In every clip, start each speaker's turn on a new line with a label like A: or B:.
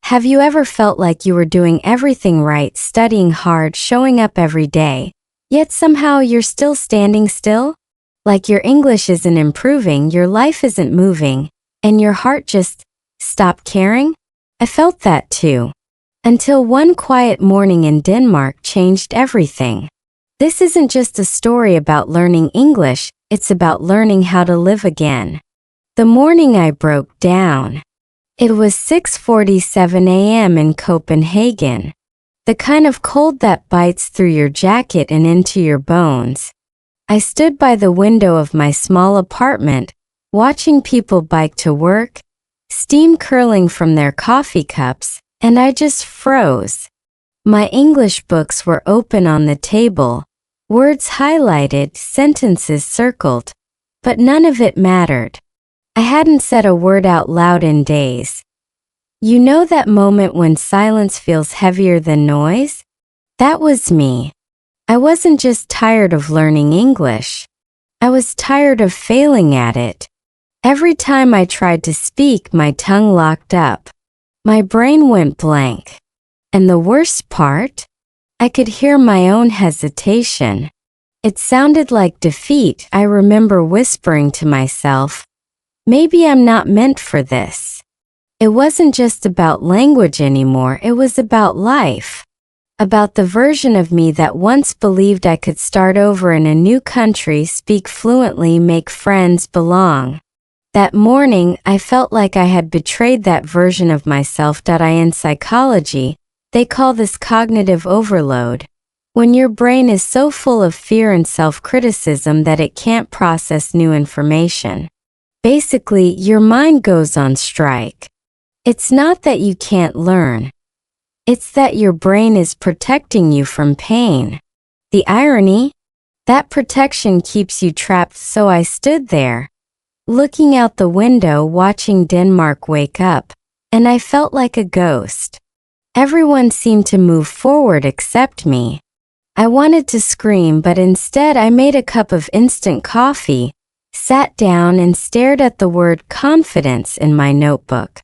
A: Have you ever felt like you were doing everything right, studying hard, showing up every day, yet somehow you're still standing still? Like your English isn't improving, your life isn't moving, and your heart just stopped caring? I felt that too. Until one quiet morning in Denmark changed everything. This isn't just a story about learning English, it's about learning how to live again. The morning I broke down. It was 6:47 a.m. in Copenhagen. The kind of cold that bites through your jacket and into your bones. I stood by the window of my small apartment, watching people bike to work, steam curling from their coffee cups, and I just froze. My English books were open on the table, words highlighted, sentences circled, but none of it mattered. I hadn't said a word out loud in days. You know that moment when silence feels heavier than noise? That was me. I wasn't just tired of learning English. I was tired of failing at it. Every time I tried to speak, my tongue locked up. My brain went blank. And the worst part? I could hear my own hesitation. It sounded like defeat. I remember whispering to myself, maybe I'm not meant for this. It wasn't just about language anymore, it was about life. About the version of me that once believed I could start over in a new country, speak fluently, make friends, belong. That morning, I felt like I had betrayed that version of myself. In psychology, they call this cognitive overload. When your brain is so full of fear and self-criticism that it can't process new information. Basically, your mind goes on strike. It's not that you can't learn. It's that your brain is protecting you from pain. The irony? That protection keeps you trapped. So I stood there, looking out the window, watching Denmark wake up, and I felt like a ghost. Everyone seemed to move forward except me. I wanted to scream, but instead I made a cup of instant coffee, sat down and stared at the word confidence in my notebook.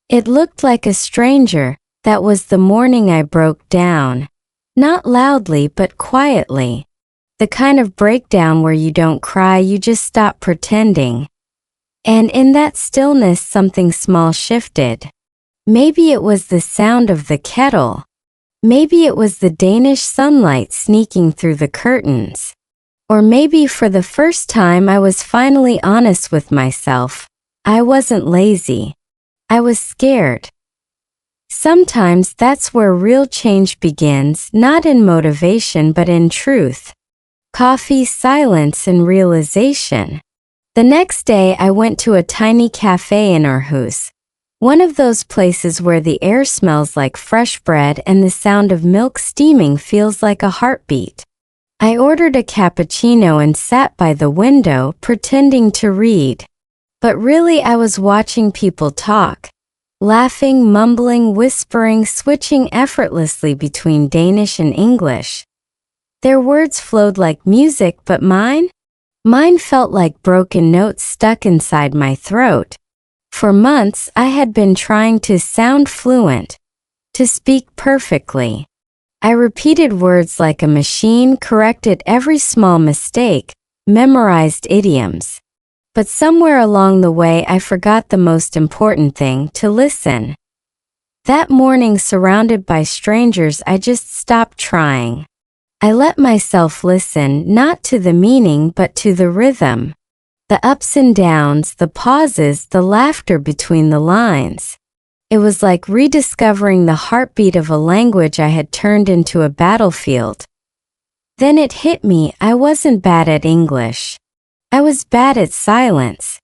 A: It looked like a stranger. That was the morning I broke down. Not loudly, but quietly. The kind of breakdown where you don't cry, you just stop pretending. And in that stillness, something small shifted. Maybe it was the sound of the kettle. Maybe it was the Danish sunlight sneaking through the curtains. Or maybe for the first time I was finally honest with myself. I wasn't lazy. I was scared. Sometimes that's where real change begins, not in motivation but in truth. Coffee, silence, and realization. The next day I went to a tiny cafe in Aarhus. One of those places where the air smells like fresh bread and the sound of milk steaming feels like a heartbeat. I ordered a cappuccino and sat by the window, pretending to read. But really I was watching people talk. Laughing, mumbling, whispering, switching effortlessly between Danish and English. Their words flowed like music, but mine felt like broken notes stuck inside my throat. For months I had been trying to sound fluent, to speak perfectly. I repeated words like a machine, corrected every small mistake, memorized idioms. But somewhere along the way I forgot the most important thing, to listen. That morning, surrounded by strangers, I just stopped trying. I let myself listen, not to the meaning but to the rhythm. The ups and downs, the pauses, the laughter between the lines. It was like rediscovering the heartbeat of a language I had turned into a battlefield. Then it hit me, I wasn't bad at English. I was bad at silence.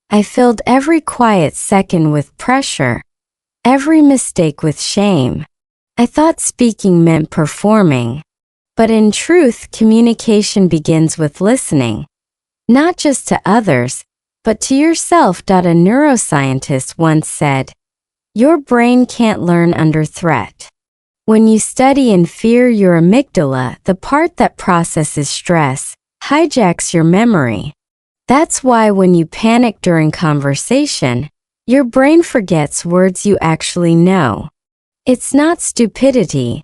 A: I filled every quiet second with pressure, every mistake with shame. I thought speaking meant performing. But in truth, communication begins with listening. Not just to others, but to yourself. A neuroscientist once said, your brain can't learn under threat. When you study in fear, your amygdala, the part that processes stress, hijacks your memory. That's why when you panic during conversation, your brain forgets words you actually know. It's not stupidity.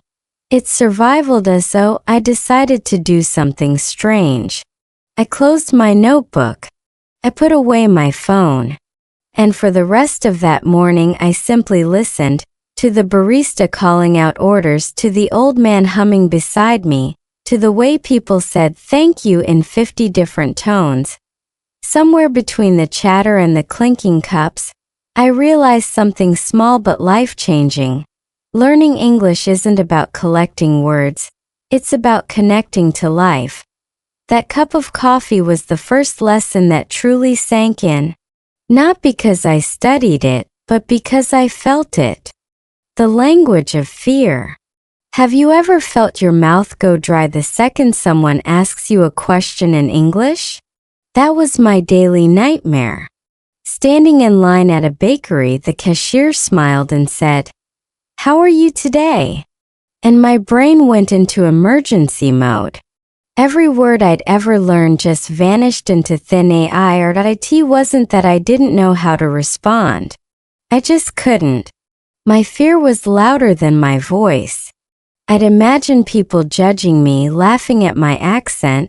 A: It's survival, so I decided to do something strange. I closed my notebook. I put away my phone. And for the rest of that morning I simply listened, to the barista calling out orders, to the old man humming beside me, to the way people said thank you in 50 different tones. Somewhere between the chatter and the clinking cups, I realized something small but life-changing. Learning English isn't about collecting words, it's about connecting to life. That cup of coffee was the first lesson that truly sank in. Not because I studied it, but because I felt it. The language of fear. Have you ever felt your mouth go dry the second someone asks you a question in English? That was my daily nightmare. Standing in line at a bakery, the cashier smiled and said, "How are you today?" And my brain went into emergency mode. Every word I'd ever learned just vanished into thin air. It wasn't that I didn't know how to respond. I just couldn't. My fear was louder than my voice. I'd imagine people judging me, laughing at my accent,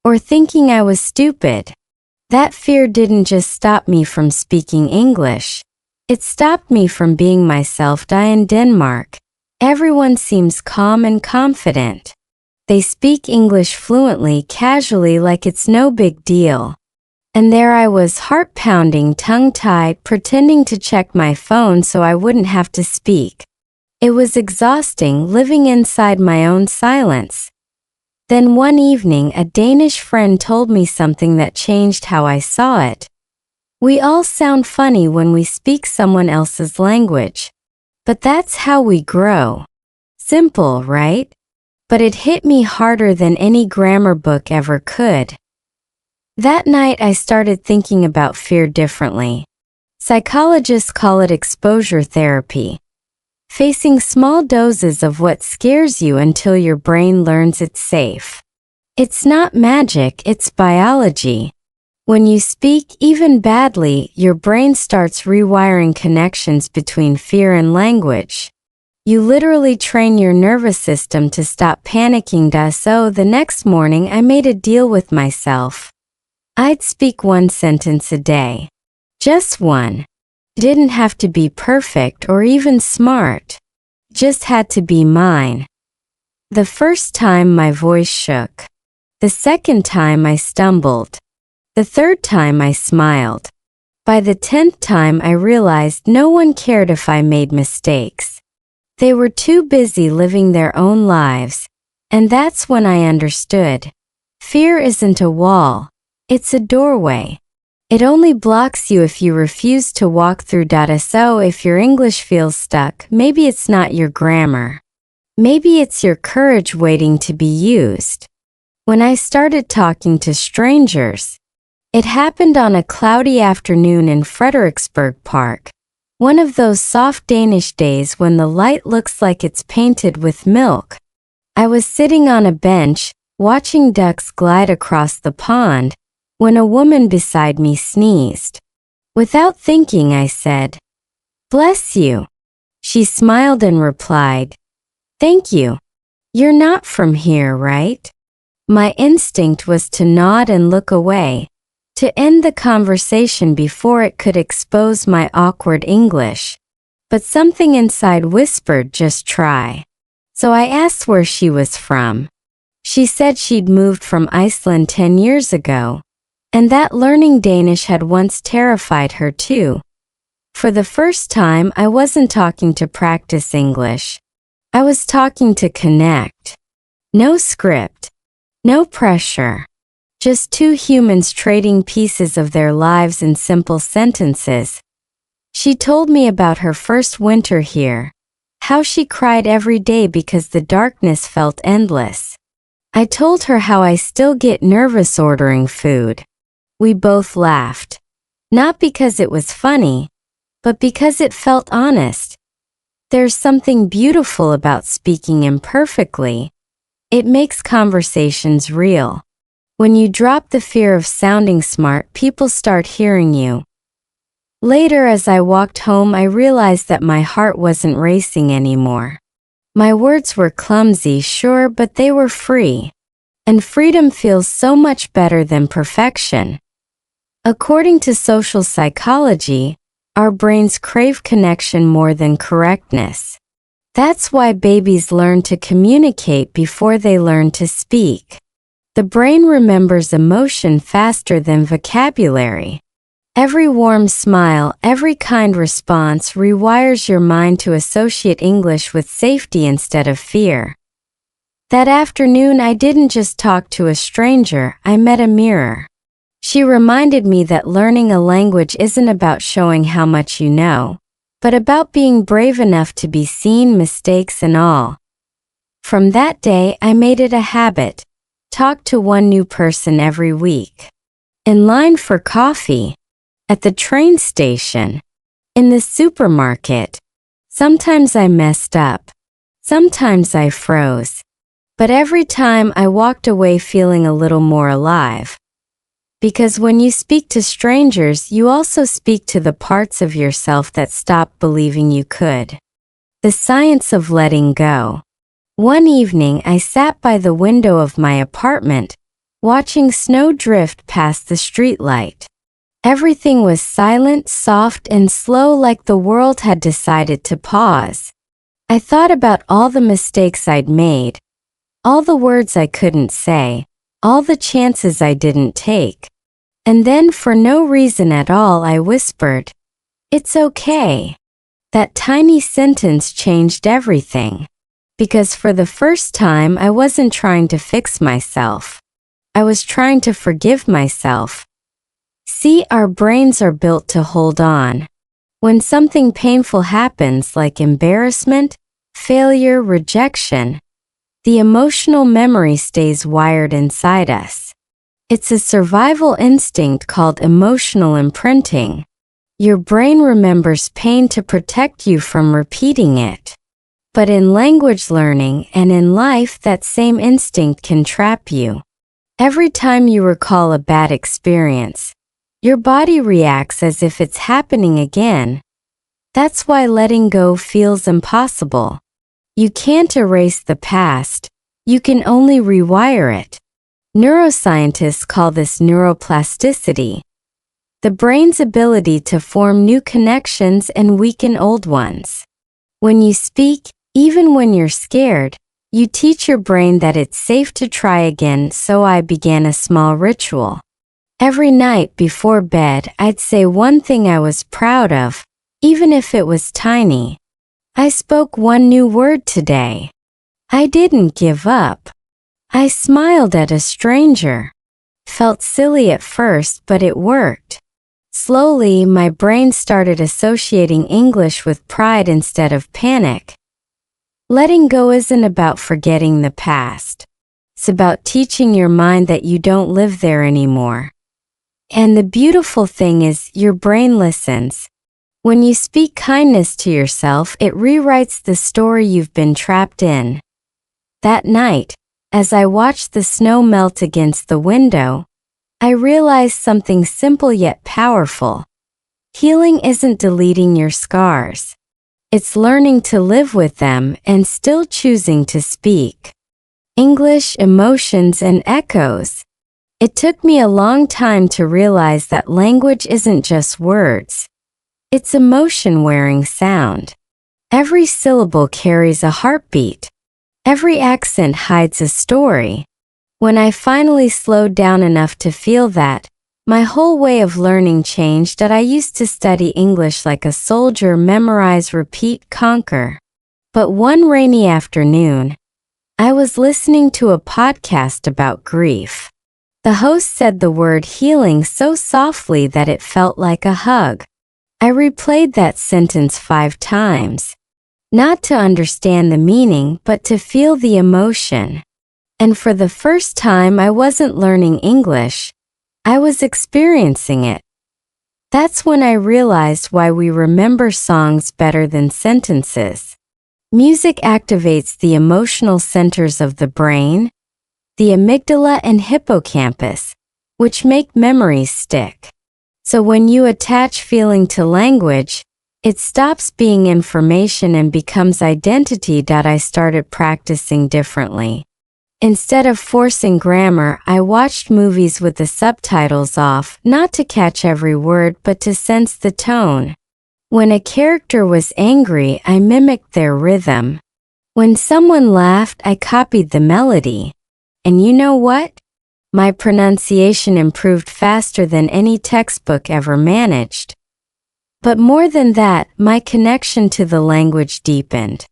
A: or thinking I was stupid. That fear didn't just stop me from speaking English. It stopped me from being myself. In Denmark, everyone seems calm and confident. They speak English fluently, casually, like it's no big deal. And there I was, heart-pounding, tongue-tied, pretending to check my phone so I wouldn't have to speak. It was exhausting, living inside my own silence. Then one evening, a Danish friend told me something that changed how I saw it. We all sound funny when we speak someone else's language. But that's how we grow. Simple, right? But it hit me harder than any grammar book ever could. That night I started thinking about fear differently. Psychologists call it exposure therapy. Facing small doses of what scares you until your brain learns it's safe. It's not magic, it's biology. When you speak, even badly, your brain starts rewiring connections between fear and language. You literally train your nervous system to stop panicking. So the next morning I made a deal with myself. I'd speak one sentence a day. Just one. Didn't have to be perfect or even smart. Just had to be mine. The first time my voice shook. The second time I stumbled. The third time I smiled. By the 10th time I realized no one cared if I made mistakes. They were too busy living their own lives. And that's when I understood. Fear isn't a wall. It's a doorway. It only blocks you if you refuse to walk through. So if your English feels stuck, maybe it's not your grammar. Maybe it's your courage waiting to be used. When I started talking to strangers, it happened on a cloudy afternoon in Frederiksberg Park. One of those soft Danish days when the light looks like it's painted with milk. I was sitting on a bench, watching ducks glide across the pond, when a woman beside me sneezed. Without thinking, I said, "Bless you." She smiled and replied, "Thank you. You're not from here, right?" My instinct was to nod and look away, to end the conversation before it could expose my awkward English. But something inside whispered, "Just try." So I asked where she was from. She said she'd moved from Iceland 10 years ago, and that learning Danish had once terrified her too. For the first time, I wasn't talking to practice English. I was talking to connect. No script. No pressure. Just two humans trading pieces of their lives in simple sentences. She told me about her first winter here, how she cried every day because the darkness felt endless. I told her how I still get nervous ordering food. We both laughed. Not because it was funny, but because it felt honest. There's something beautiful about speaking imperfectly. It makes conversations real. When you drop the fear of sounding smart, people start hearing you. Later, as I walked home, I realized that my heart wasn't racing anymore. My words were clumsy, sure, but they were free. And freedom feels so much better than perfection. According to social psychology, our brains crave connection more than correctness. That's why babies learn to communicate before they learn to speak. The brain remembers emotion faster than vocabulary. Every warm smile, every kind response rewires your mind to associate English with safety instead of fear. That afternoon, I didn't just talk to a stranger, I met a mirror. She reminded me that learning a language isn't about showing how much you know, but about being brave enough to be seen, mistakes and all. From that day, I made it a habit. Talk to one new person every week. In line for coffee. At the train station. In the supermarket. Sometimes I messed up. Sometimes I froze. But every time I walked away feeling a little more alive. Because when you speak to strangers, you also speak to the parts of yourself that stopped believing you could. The science of letting go. One evening, I sat by the window of my apartment, watching snow drift past the streetlight. Everything was silent, soft, and slow, like the world had decided to pause. I thought about all the mistakes I'd made, all the words I couldn't say, all the chances I didn't take. And then, for no reason at all, I whispered, "It's okay." That tiny sentence changed everything. Because for the first time, I wasn't trying to fix myself. I was trying to forgive myself. See, our brains are built to hold on. When something painful happens, like embarrassment, failure, rejection, the emotional memory stays wired inside us. It's a survival instinct called emotional imprinting. Your brain remembers pain to protect you from repeating it. But in language learning and in life, that same instinct can trap you. Every time you recall a bad experience, your body reacts as if it's happening again. That's why letting go feels impossible. You can't erase the past, you can only rewire it. Neuroscientists call this neuroplasticity, the brain's ability to form new connections and weaken old ones. When you speak, even when you're scared, you teach your brain that it's safe to try again. So I began a small ritual. Every night before bed, I'd say one thing I was proud of, even if it was tiny. I spoke one new word today. I didn't give up. I smiled at a stranger. Felt silly at first, but it worked. Slowly, my brain started associating English with pride instead of panic. Letting go isn't about forgetting the past. It's about teaching your mind that you don't live there anymore. And the beautiful thing is, your brain listens. When you speak kindness to yourself, it rewrites the story you've been trapped in. That night, as I watched the snow melt against the window, I realized something simple yet powerful. Healing isn't deleting your scars. It's learning to live with them and still choosing to speak. English, emotions, and echoes. It took me a long time to realize that language isn't just words. It's emotion wearing sound. Every syllable carries a heartbeat. Every accent hides a story. When I finally slowed down enough to feel that, my whole way of learning changed. That I used to study English like a soldier, memorize, repeat, conquer. But one rainy afternoon, I was listening to a podcast about grief. The host said the word healing so softly that it felt like a hug. I replayed that sentence 5 times. Not to understand the meaning, but to feel the emotion. And for the first time, I wasn't learning English. I was experiencing it. That's when I realized why we remember songs better than sentences. Music activates the emotional centers of the brain, the amygdala and hippocampus, which make memories stick. So when you attach feeling to language, it stops being information and becomes identity. I started practicing differently. Instead of forcing grammar, I watched movies with the subtitles off, not to catch every word but to sense the tone. When a character was angry, I mimicked their rhythm. When someone laughed, I copied the melody. And you know what? My pronunciation improved faster than any textbook ever managed. But more than that, my connection to the language deepened.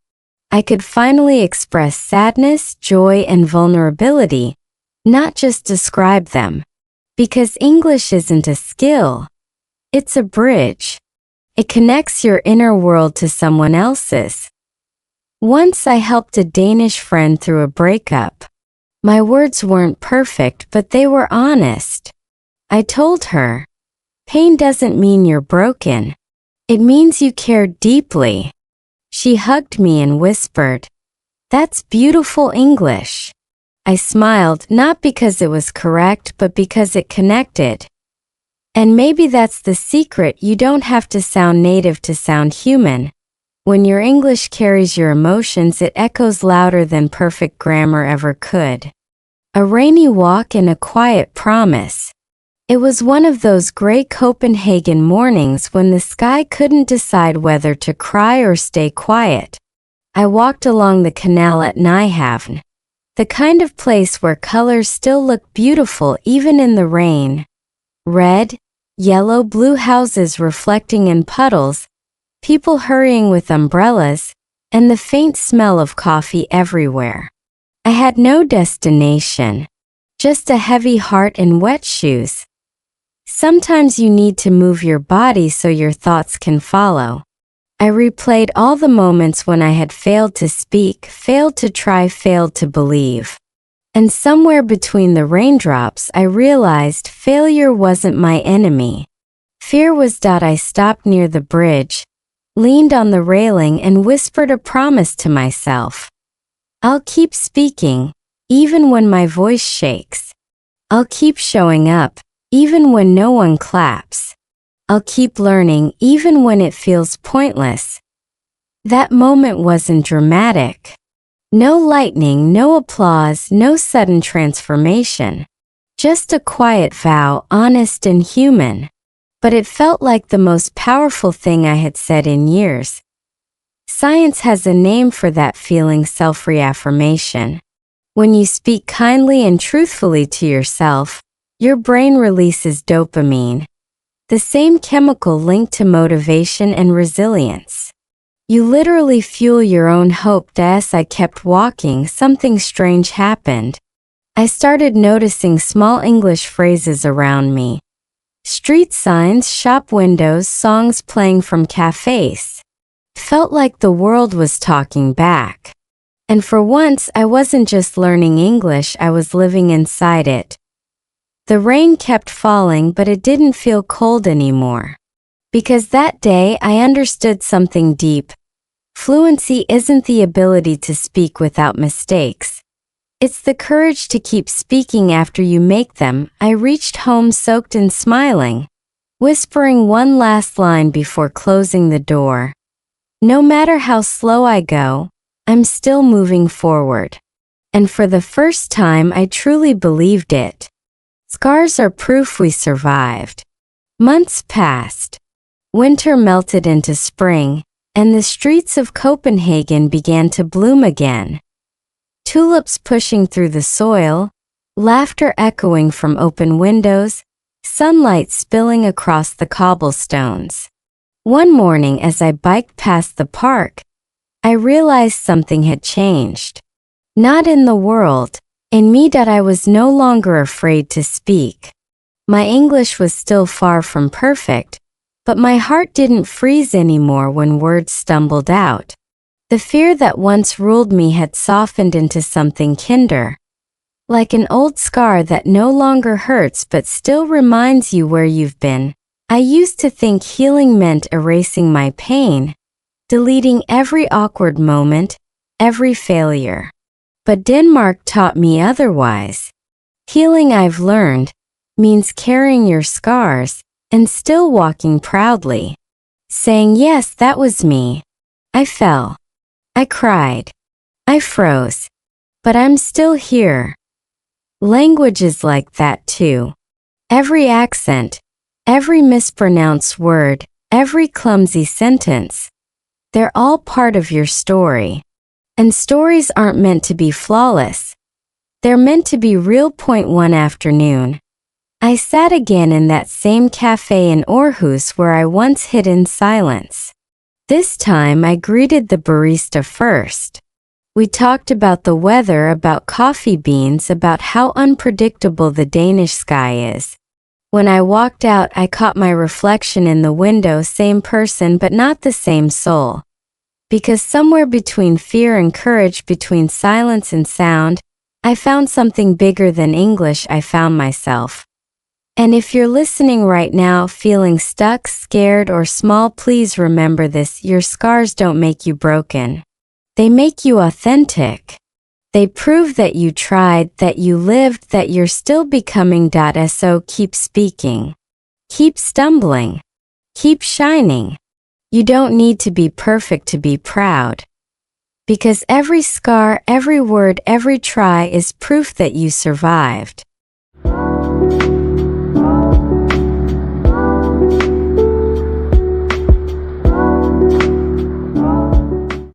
A: I could finally express sadness, joy, and vulnerability, not just describe them. Because English isn't a skill. It's a bridge. It connects your inner world to someone else's. Once I helped a Danish friend through a breakup. My words weren't perfect, but they were honest. I told her, pain doesn't mean you're broken. It means you cared deeply. She hugged me and whispered, "That's beautiful English." I smiled, not because it was correct, but because it connected. And maybe that's the secret. You don't have to sound native to sound human. When your English carries your emotions, it echoes louder than perfect grammar ever could. A rainy walk and a quiet promise. It was one of those gray Copenhagen mornings when the sky couldn't decide whether to cry or stay quiet. I walked along the canal at Nyhavn, the kind of place where colors still look beautiful even in the rain. Red, yellow, blue houses reflecting in puddles, people hurrying with umbrellas, and the faint smell of coffee everywhere. I had no destination, just a heavy heart and wet shoes. Sometimes you need to move your body so your thoughts can follow. I replayed all the moments when I had failed to speak, failed to try, failed to believe. And somewhere between the raindrops, I realized failure wasn't my enemy. Fear was. I stopped near the bridge, leaned on the railing, and whispered a promise to myself. I'll keep speaking, even when my voice shakes. I'll keep showing up, even when no one claps. I'll keep learning, even when it feels pointless. That moment wasn't dramatic. No lightning, no applause, no sudden transformation. Just a quiet vow, honest and human. But it felt like the most powerful thing I had said in years. Science has a name for that feeling: self-reaffirmation. When you speak kindly and truthfully to yourself, your brain releases dopamine, the same chemical linked to motivation and resilience. You literally fuel your own hope. As I kept walking, something strange happened. I started noticing small English phrases around me. Street signs, shop windows, songs playing from cafes. Felt like the world was talking back. And for once, I wasn't just learning English, I was living inside it. The rain kept falling, but it didn't feel cold anymore. Because that day, I understood something deep. Fluency isn't the ability to speak without mistakes. It's the courage to keep speaking after you make them. I reached home soaked and smiling, whispering one last line before closing the door. No matter how slow I go, I'm still moving forward. And for the first time, I truly believed it. Scars are proof we survived. Months passed. Winter melted into spring, and the streets of Copenhagen began to bloom again. Tulips pushing through the soil, laughter echoing from open windows, sunlight spilling across the cobblestones. One morning as I biked past the park, I realized something had changed. Not in the world, in me. I was no longer afraid to speak. My English was still far from perfect, but my heart didn't freeze anymore when words stumbled out. The fear that once ruled me had softened into something kinder, like an old scar that no longer hurts but still reminds you where you've been. I used to think healing meant erasing my pain, deleting every awkward moment, every failure. But Denmark taught me otherwise. Healing, I've learned, means carrying your scars, and still walking proudly, saying, "Yes, that was me. I fell. I cried. I froze. But I'm still here." Language is like that too. Every accent, every mispronounced word, every clumsy sentence, they're all part of your story. And stories aren't meant to be flawless. They're meant to be real. One afternoon, I sat again in that same cafe in Aarhus where I once hid in silence. This time I greeted the barista first. We talked about the weather, about coffee beans, about how unpredictable the Danish sky is. When I walked out, I caught my reflection in the window, same person but not the same soul. Because somewhere between fear and courage, between silence and sound, I found something bigger than English. I found myself. And if you're listening right now feeling stuck, scared, or small, please remember this: your scars don't make you broken. They make you authentic. They prove that you tried, that you lived, that you're still becoming. So keep speaking. Keep stumbling. Keep shining. You don't need to be perfect to be proud. Because every scar, every word, every try is proof that you survived.